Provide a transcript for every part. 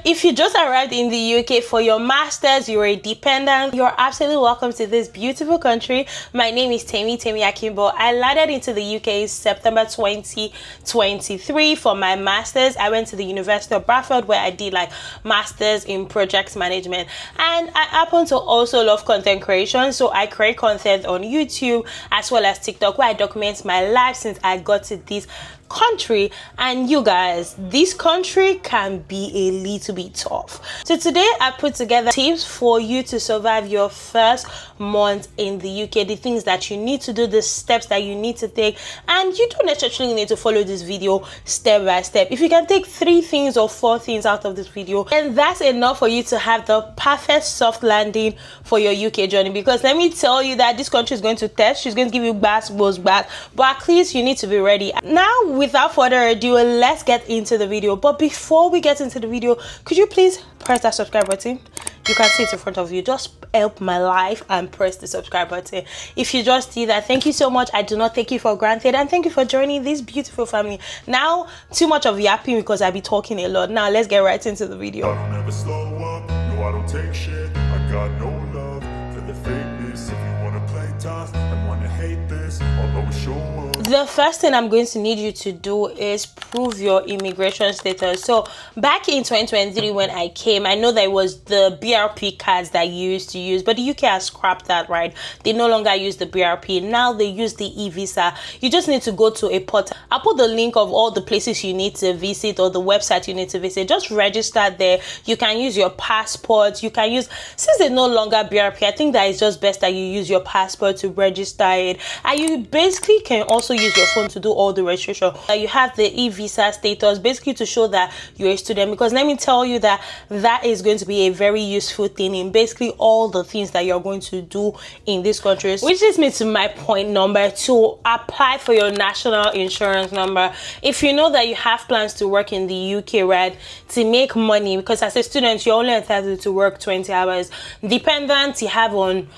If you just arrived in the UK for your masters, you're a dependent, you're absolutely welcome to this beautiful country. My name is Temi Akimbo. I landed into the UK in September 2023 for my masters. I went to the University of Bradford where I did like masters in project management, and I happen to also love content creation, so I create content on YouTube as well as TikTok where I document my life since I got to this country. And you guys, this country can be a little bit tough. So today I put together tips for you to survive your first month in the UK, the things that you need to do, the steps that you need to take, and you don't necessarily need to follow this video step by step. If you can take 3 things or 4 things out of this video, and that's enough for you to have the perfect soft landing for your UK journey. Because let me tell you that this country is going to test, she's going to give you back, but at least you need to be ready. Now, without further ado, let's get into the video. But before we get into the video, could you please press that subscribe button? You can see it in front of you. Just help my life and press the subscribe button. If you just did that, thank you so much. I do not take you for granted, and thank you for joining this beautiful family. Now, too much of yapping because I be talking a lot. Now let's get right into the video. I don't ever slow up, no I don't take shit. I got no love for the fakeness. If you wanna play tough and wanna hate this, I'll always show up. The first thing I'm going to need you to do is prove your immigration status. So back in 2023 when I came, I know that it was the BRP cards that you used to use, but the UK has scrapped that, right? They no longer use the BRP. Now they use the e-visa. You just need to go to a portal. I'll put the link of all the places you need to visit or the website you need to visit. Just register there. You can use your passport. You can use, since they no longer BRP, I think that it's just best that you use your passport to register it. And you basically can also use your phone to do all the registration. You have the e-visa status basically to show that you're a student, because let me tell you that that is going to be a very useful thing in basically all the things that you're going to do in this country. Which leads me to my point number 2: apply for your national insurance number. If you know that you have plans to work in the UK, right, to make money, because as a student you're only entitled to work 20 hours. Dependent, you have on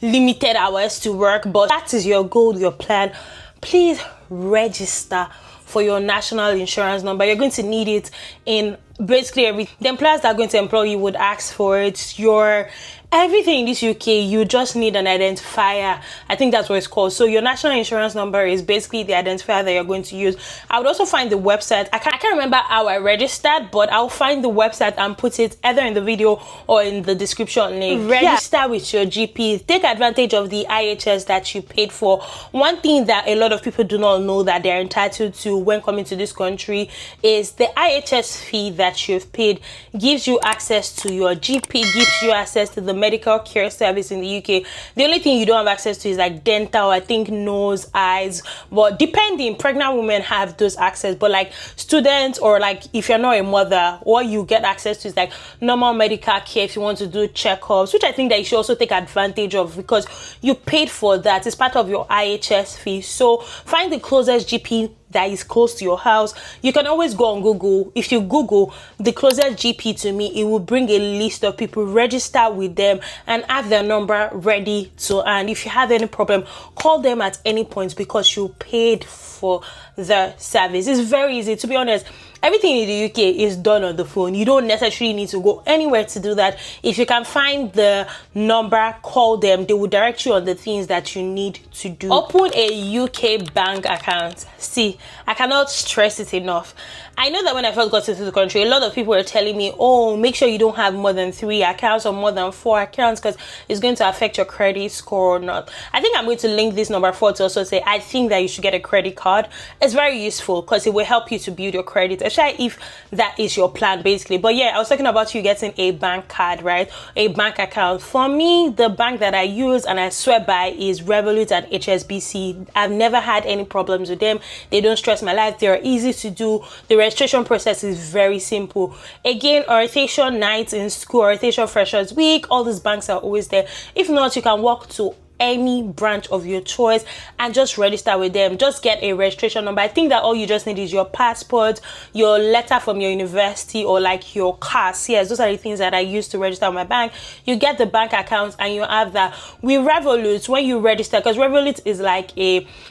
limited hours to work, but that is your goal, your plan. Please register for your national insurance number. You're going to need it in basically everything. The employers that are going to employ you would ask for it. Your everything in this UK, you just need an identifier. I think that's what it's called. So your national insurance number is basically the identifier that you're going to use. I would also find the website. I can't remember how I registered, but I'll find the website and put it either in the video or in the description link. Register with your GP. Take advantage of the IHS that you paid for. One thing that a lot of people do not know that they're entitled to when coming to this country is the IHS fee that you've paid gives you access to your GP, gives you access to the medical care service in the UK. The only thing you don't have access to is like dental, I think nose, eyes, but depending, pregnant women have those access, but like students or like if you're not a mother, what you get access to is like normal medical care if you want to do checkups, which I think that you should also take advantage of because you paid for that. It's part of your IHS fee. So find the closest GP that is close to your house. You can always go on Google. If you Google the closest GP to me, it will bring a list of people. Register with them and have their number ready to hand. If you have any problem, call them at any point because you paid for the service. It's very easy, to be honest. Everything in the UK is done on the phone. You don't necessarily need to go anywhere to do that. If you can find the number, call them. They will direct you on the things that you need to do. Open a UK bank account. See, I cannot stress it enough. I know that when I first got into the country, a lot of people were telling me, oh, make sure you don't have more than 3 accounts or more than 4 accounts because it's going to affect your credit score or not. I think I'm going to link this number 4 to also say, I think that you should get a credit card. It's very useful because it will help you to build your credit, especially if that is your plan, basically. But yeah, I was talking about you getting a bank card, right? A bank account. For me, the bank that I use and I swear by is REVOLUT and HSBC. I've never had any problems with them. They don't stress my life. They're easy to do. The registration process is very simple. Again, orientation nights in school, orientation freshers week, all these banks are always there. If not, you can walk to any branch of your choice and just register with them. Just get a registration number. I think that all you just need is your passport, your letter from your university, or like your CAS. Yes, those are the things that I use to register with my bank. You get the bank account and you have that. With Revolut, when you register, because Revolut is like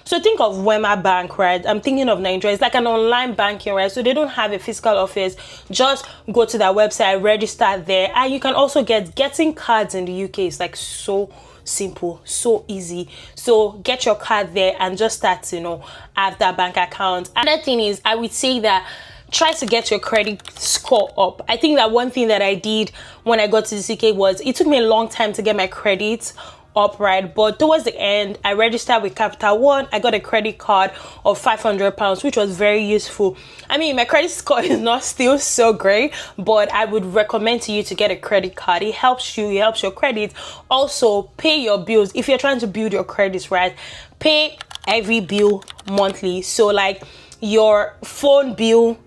so think of Wema Bank, right? I'm thinking of Nigeria. It's like an online banking, right? So they don't have a physical office. Just go to their website, register there, and you can also getting cards in the UK. It's like so simple, so easy. So get your card there and just start to have that bank account. Another thing is, I would say that try to get your credit score up. I think that one thing that I did when I got to the UK was it took me a long time to get my credit up, right? But towards the end, I registered with Capital One. I got a credit card of £500, which was very useful. I mean, my credit score is not still so great, but I would recommend to you to get a credit card. It helps you, it helps your credit. Also, pay your bills. If you're trying to build your credits, right, pay every bill monthly. So like your phone bill,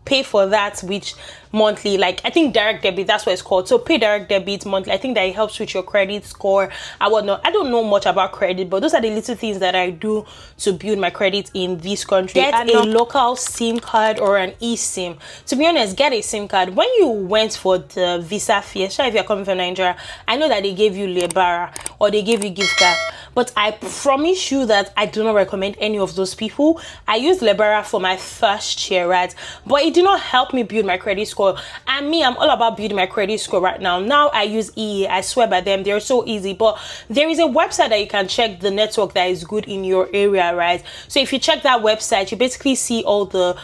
pay for that, which monthly, like I think direct debit, that's what it's called. So pay direct debit monthly. I think that it helps with your credit score and whatnot. I don't know much about credit, but those are the little things that I do to build my credit in this country. Get a local SIM card or an eSIM. To be honest, get a SIM card. When you went for the visa fee, especially if you're coming from Nigeria, I know that they gave you Lebara or they gave you gift card, but I promise you that I do not recommend any of those people. I used Lebara for my first year, right? But it did not help me build my credit score. And me, I'm all about building my credit score right now. Now I use EA. I swear by them. They're so easy. But there is a website that you can check the network that is good in your area, right? So if you check that website, you basically see all the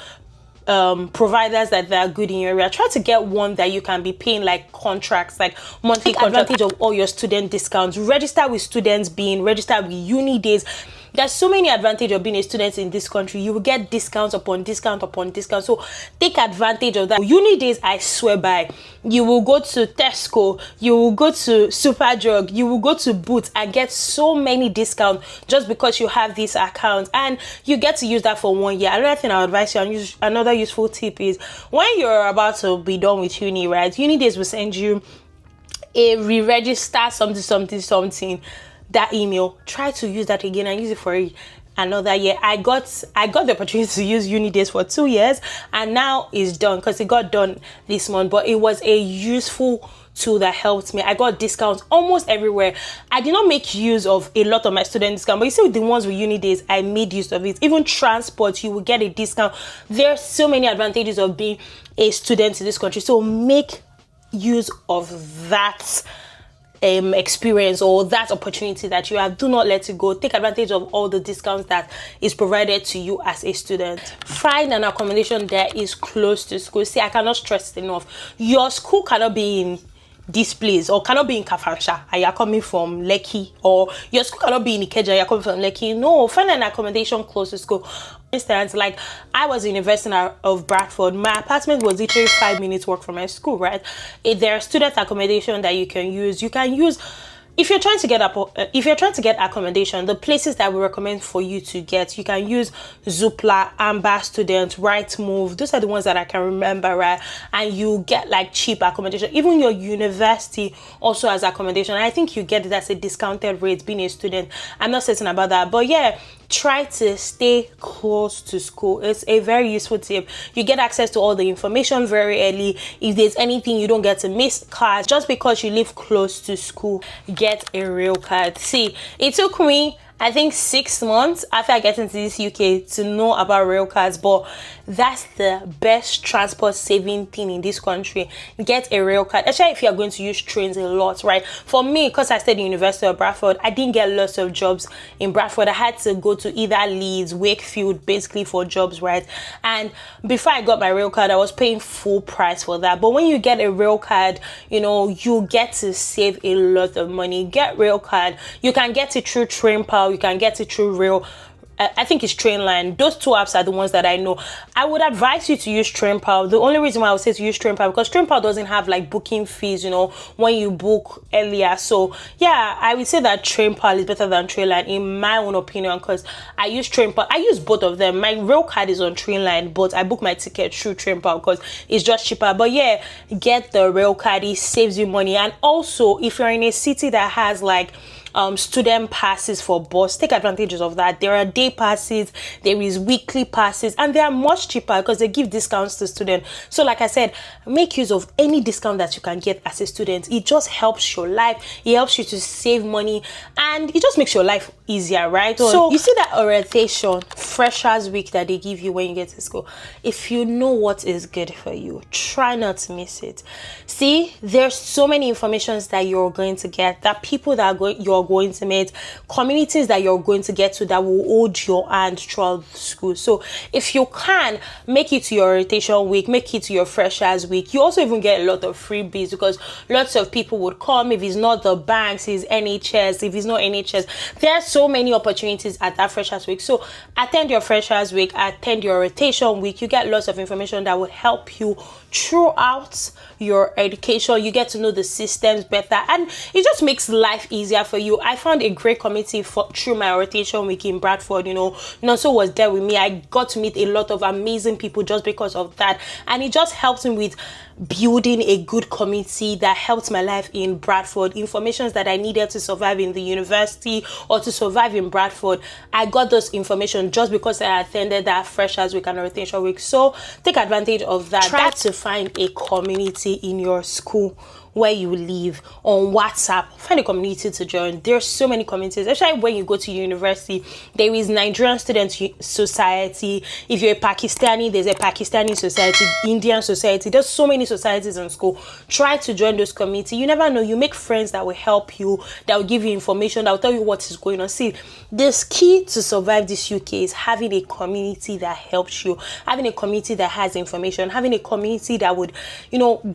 providers that are good in your area. Try to get one that you can be paying like contracts, like monthly contract. Advantage of all your student discounts. Register with Students Being, register with Uni Days. There's so many advantages of being a student in this country. You will get discounts upon discount upon discount. So take advantage of that. Uni Days, I swear by. You will go to Tesco, you will go to Superdrug, you will go to Boots and get so many discounts just because you have this account, and you get to use that for 1 year. Another thing I would advise you, and another useful tip is when you're about to be done with uni, right? Uni Days will send you a re-register something. That email, try to use that again and use it for another year. I got the opportunity to use Uni Days for 2 years, and now it's done because it got done this month. But it was a useful tool that helped me. I got discounts almost everywhere. I did not make use of a lot of my student discount, but you see with the ones with Uni Days, I made use of it. Even transport, you will get a discount. There are so many advantages of being a student in this country. So make use of that experience or that opportunity that you have. Do not let it go. Take advantage of all the discounts that is provided to you as a student. Find an accommodation that is close to school. See, I cannot stress it enough. Your school cannot be in this place or cannot be in Kafansha and you're coming from Lekki, or your school cannot be in Ikeja and you're coming from Lekki. No, find an accommodation close to school. For instance, like I was in University of Bradford. My apartment was literally 5 minutes walk from my school, right? If there are student accommodation that you can use, if you're trying to get accommodation, the places that we recommend for you to get, you can use Zoopla, Amber Student, Right Move. Those are the ones that I can remember, right? And you get like cheap accommodation. Even your university also has accommodation. I think you get it as a discounted rate being a student. I'm not certain about that, but yeah, try to stay close to school. It's a very useful tip. You get access to all the information very early. If there's anything, you don't get to miss class just because you live close to school. Get a real card. See, it took me, I think, 6 months after I get into this UK to know about rail cards, but that's the best transport saving thing in this country. Get a rail card, especially if you're going to use trains a lot, right? For me, because I studied University of Bradford, I didn't get lots of jobs in Bradford. I had to go to either Leeds, Wakefield, basically for jobs, right? And before I got my rail card, I was paying full price for that. But when you get a rail card, you get to save a lot of money. Get rail card. You can get it through TrainPal. You can get it through Rail. I think it's Trainline. Those two apps are the ones that I know. I would advise you to use TrainPal. The only reason why I would say to use TrainPal because TrainPal doesn't have like booking fees, when you book earlier. So yeah, I would say that TrainPal is better than Trainline in my own opinion because I use TrainPal. I use both of them. My rail card is on Trainline, but I book my ticket through TrainPal because it's just cheaper. But yeah, get the rail card. It saves you money. And also, if you're in a city that has like student passes for bus. Take advantages of that. There are day passes, there is weekly passes, and they are much cheaper because they give discounts to students. So like I said, make use of any discount that you can get as a student. It just helps your life, it helps you to save money, and it just makes your life easier, right? So you see that orientation, freshers week that they give you when you get to school. If you know what is good for you, try not to miss it. See, there's so many informations that you're going to get, that people that you're going to meet, communities that you're going to get to that will hold your hand throughout school. So if you can make it to your orientation week, make it to your freshers week, you also even get a lot of freebies, because lots of people would come. If it's not the banks, it's NHS. If it's not NHS, there are so many opportunities at that freshers week. So attend your freshers week, attend your orientation week. You get lots of information that will help you throughout your education. You get to know the systems better, and it just makes life easier for you. I found a great community through my orientation week in Bradford. Nonso was there with me. I got to meet a lot of amazing people just because of that, and it just helped me with building a good community that helped my life in Bradford. Informations that I needed to survive in the university or to survive in Bradford, I got those information just because I attended that freshers week and orientation week. So take advantage of that. Try to find a community in your school where you live on WhatsApp. Find a community to join. There's so many communities, especially when you go to university. There is Nigerian Student Society. If you're a Pakistani, there's a Pakistani society, Indian society. There's so many societies in school. Try to join those communities. You never know, you make friends that will help you, that will give you information, that will tell you what is going on. See, this key to survive this UK is having a community that helps you, having a community that has information, having a community that would,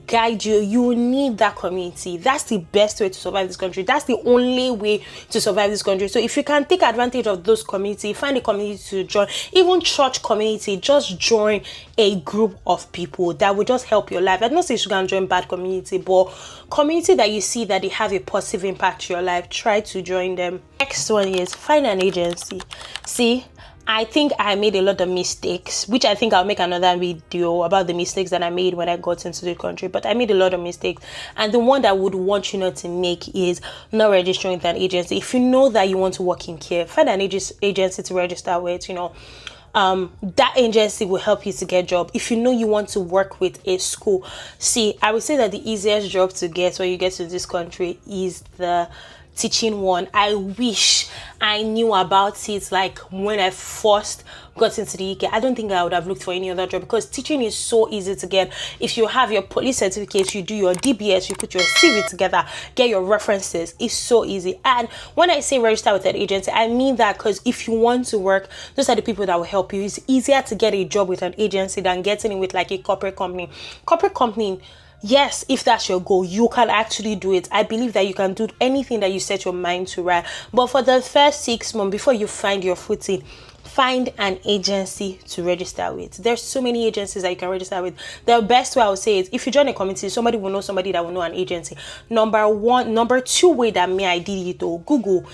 guide you. You need that community. That's the best way to survive this country. That's the only way to survive this country. So if you can take advantage of those communities, find a community to join, even church community, just join a group of people that will just help your life. I don't say you should join bad community, but community that you see that they have a positive impact to your life, try to join them. Next one is find an agency. See, I think I made a lot of mistakes, which I think I'll make another video about the mistakes that I made when I got into the country. But I made a lot of mistakes, and the one that I would want you not to make is not registering with an agency. If you know that you want to work in care, find an agency to register with. That agency will help you to get a job. If you know you want to work with a school, see, I would say that the easiest job to get when you get to this country is the teaching one. I wish I knew about it like when I first got into the UK. I don't think I would have looked for any other job, because teaching is so easy to get. If you have your police certificates, you do your DBS, you put your CV together, get your references. It's so easy. And when I say register with an agency, I mean that because if you want to work, those are the people that will help you. It's easier to get a job with an agency than getting in with like a corporate company. Corporate company, yes, if that's your goal, you can actually do it. I believe that you can do anything that you set your mind to, right? But for the first 6 months, before you find your footing, find an agency to register with. There's so many agencies that you can register with. The best way I would say is, if you join a community, somebody will know somebody that will know an agency. Number two way that I did it, though, Google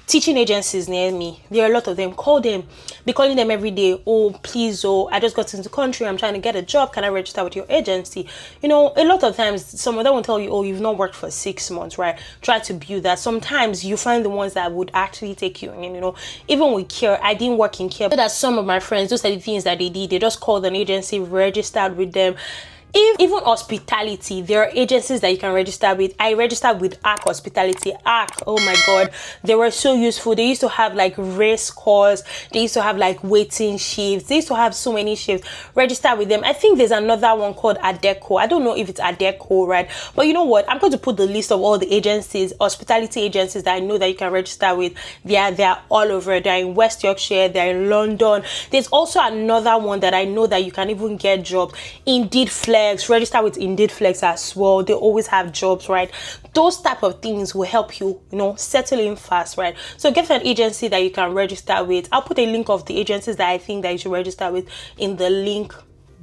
teaching agencies near me. There are a lot of them. Call them. Be calling them every day. Oh, please, I just got into the country, I'm trying to get a job, can I register with your agency? A lot of times some of them will tell you, oh, you've not worked for 6 months, right? Try to build that. Sometimes you find the ones that would actually take you in. Even with care, I didn't work in care, but that some of my friends, those are the things that they did. They just called an agency, registered with them. Even hospitality, there are agencies that you can register with. I registered with ARC Hospitality. ARC, oh my god, they were so useful. They used to have like race course, they used to have like waiting shifts, they used to have so many shifts. Register with them. I think there's another one called Adeco. I don't know if it's Adeco, right? But you know what, I'm going to put the list of all the agencies, hospitality agencies that I know that you can register with. They're all over. They're in West Yorkshire, they're in London. There's also another one that I know that you can even get jobs. Indeed Flex. Register with Indeed Flex as well. They always have jobs, right? Those type of things will help you, settle in fast, right? So get an agency that you can register with. I'll put a link of the agencies that I think that you should register with in the link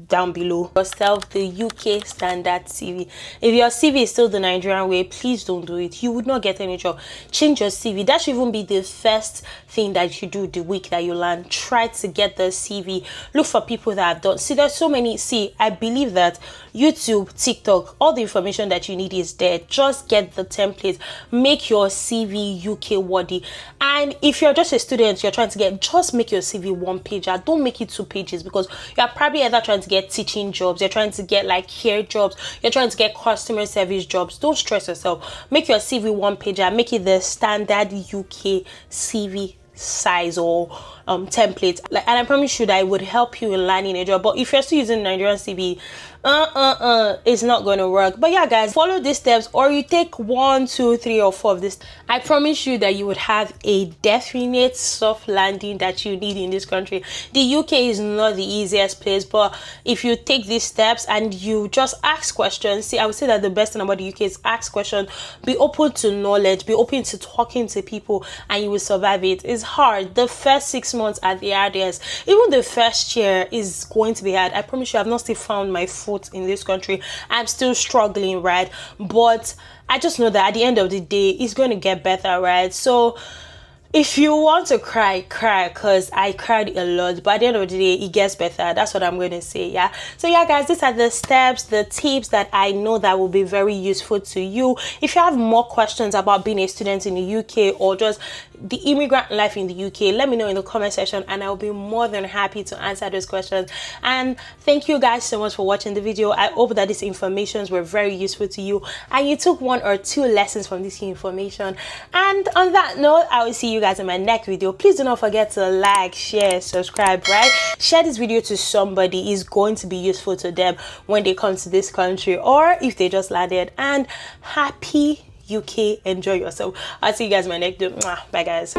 down below. Yourself the UK standard CV. If your CV is still the Nigerian way, please don't do it. You would not get any job. Change your CV. That should even be the first thing that you do the week that you learn. Try to get the CV. Look for people that have done. See, there's so many. See, I believe that YouTube, TikTok, all the information that you need is there. Just get the template, make your CV UK worthy. And if you're just a student, you're trying to get, just make your CV 1-pager. Don't make it 2 pages, because you're probably either trying to get teaching jobs, you're trying to get like care jobs, you're trying to get customer service jobs. Don't stress yourself. Make your CV 1-pager, make it the standard UK CV size or template, like, and I promise you that it would help you in landing a job. But if you're still using Nigerian CV, it's not going to work. But yeah, guys, follow these steps, or you take 1, 2, 3, or 4 of this. I promise you that you would have a definite soft landing that you need in this country. The UK is not the easiest place, but if you take these steps and you just ask questions, see, I would say that the best thing about the UK is ask questions, be open to knowledge, be open to talking to people, and you will survive it. It's hard. The first 6 months at the hardest. Even the first year is going to be hard. I promise you, I've not still found my foot in this country. I'm still struggling, right? But I just know that at the end of the day, it's going to get better, right? So if you want to cry, because I cried a lot, but at the end of the day, it gets better. That's what I'm going to say. Yeah. So yeah, guys, these are the steps, the tips that I know that will be very useful to you. If you have more questions about being a student in the UK, or just the immigrant life in the UK, let me know in the comment section, and I'll be more than happy to answer those questions. And thank you guys so much for watching the video. I hope that these informations were very useful to you, and you took 1 or 2 lessons from this information. And on that note, I will see you guys in my next video. Please do not forget to like, share, subscribe, right? Share this video to somebody. It's going to be useful to them when they come to this country, or if they just landed. And happy UK, enjoy yourself. I'll see you guys in my next video. Bye, guys.